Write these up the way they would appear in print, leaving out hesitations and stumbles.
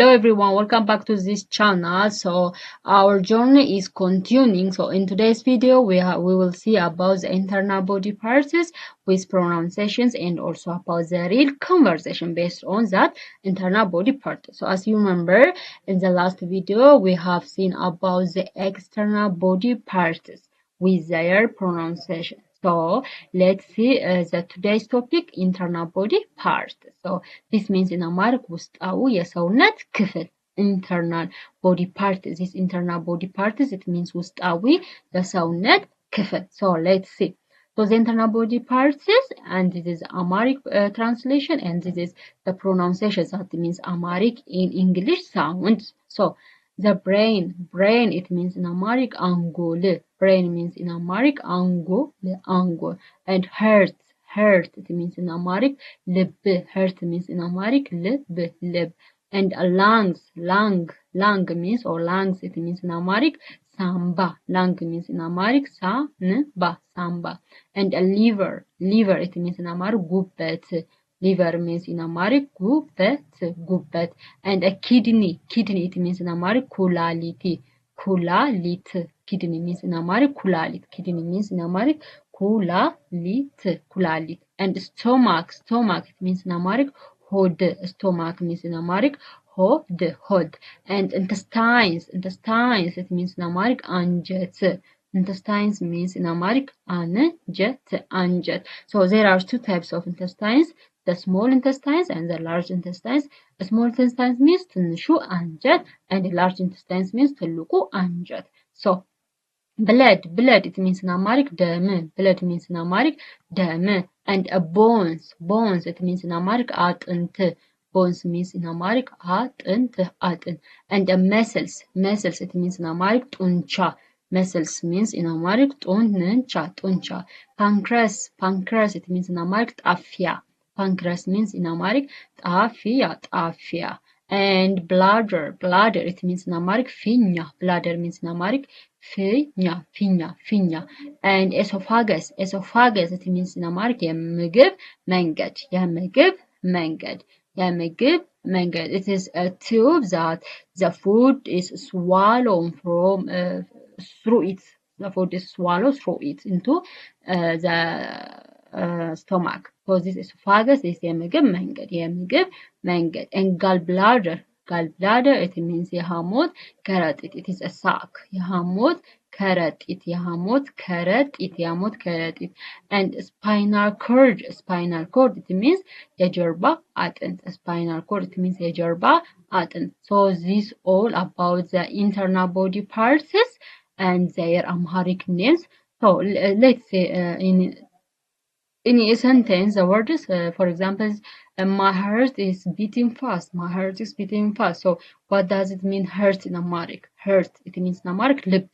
Hello everyone, welcome back to this channel. So our journey is continuing. So in today's video we will see about the internal body parts with pronunciations and also about the real conversation based on that internal body part. So as you remember, in the last video we have seen about the external body parts with their pronunciation. So let's see today's topic, internal body part. So this means in Amharic ውስጣዊ የሰውነት ክፍል internal body part. This internal body part it means ውስጣዊ የሰውነት ክፍል. So let's see. So the internal body parts and this is Amharic translation and this is the pronunciation. That means Amharic in English sounds. So the brain it means in Amharic አንጎል. Brain means in Amharic አንጎል and heart it means in Amharic ልብ. Heart means in Amharic ልብ. And lung means or lungs it means in Amharic ሳምባ. Lung means in Amharic ሳምባ. And a liver it means in Amharic ጉበት. Liver means in Amharic ጉበት. And a kidney it means in Amharic ኩላሊት. Kidney means in Amharic ኩላሊት. Kidney means in Amharic ኩላሊት. And stomach it means in Amharic ሆድ. Stomach means in Amharic ሆድ. And intestines it means in Amharic አንጀት. Intestines means in Amharic አንጀት. So there are two types of intestines, the small intestines and the large intestines. Small intestines means ትንሹ አንጀት and large intestines means ትልቁ አንጀት. So blood it means in Amharic ደም. Blood means in Amharic ደም. And bones it means in Amharic አጥንት. Bones means in Amharic አጥንት. And muscles it means in Amharic ጡንቻ. Muscles means in Amharic ጡንቻ. Pancreas it means in Amharic ጣፊያ. Pancreas means in Amharic ጣፊያ. And bladder it means in Amharic ፊኛ. Bladder means in Amharic ፊኛ. And esophagus it means in Amharic የምግብ መንገድ. It is a tube that the food is swallowed from through it. The food is swallowed through it into the stomach. So this esophagus is የምግብ መንገድ. And gallbladder it means የሐሞት ከረጢት. It is a sac. የሐሞት ከረጢት. And spinal cord it means የጀርባ አጥንት. Spinal cord it means የጀርባ አጥንት. So this all about the internal body parts and their Amharic names. So let's say in a sentence the words for example my heart is beating fast. So what does it mean heart in Amharic? Heart it means in Amharic ልብ.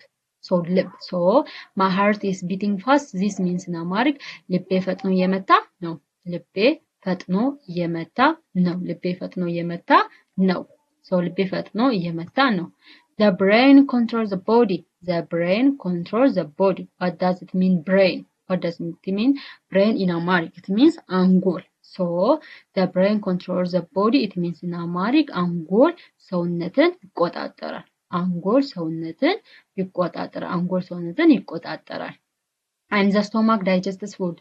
So my heart is beating fast. This means in Amharic ልቤ ፈጥኖ እየመታ ነው. So ልቤ ፈጥኖ እየመታ ነው. The brain controls the body. What does it mean brain? What does it mean brain in Amharic? It means አንጎል. So the brain controls the body. It means in Amharic አንጎል ሰውነትን ይቆጣጠራል. And the stomach digests food.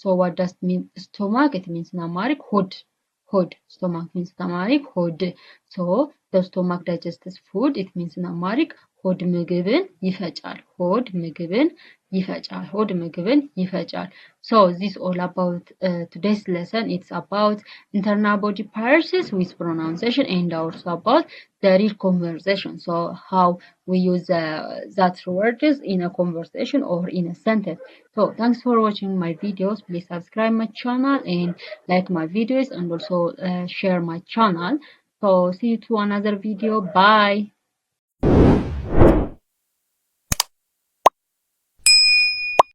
So what does it mean stomach? It means in Amharic ሆድ. Stomach means in Amharic ሆድ. So the stomach digests food. It means in Amharic ሆድ ምግብን ይፈጫል. So this all about today's lesson. It's about internal body parts with pronunciation and also about the real conversation. So how we use that words in a conversation or in a sentence. So thanks for watching my videos. Please subscribe my channel and like my videos and also share my channel. So see you to another video. Bye.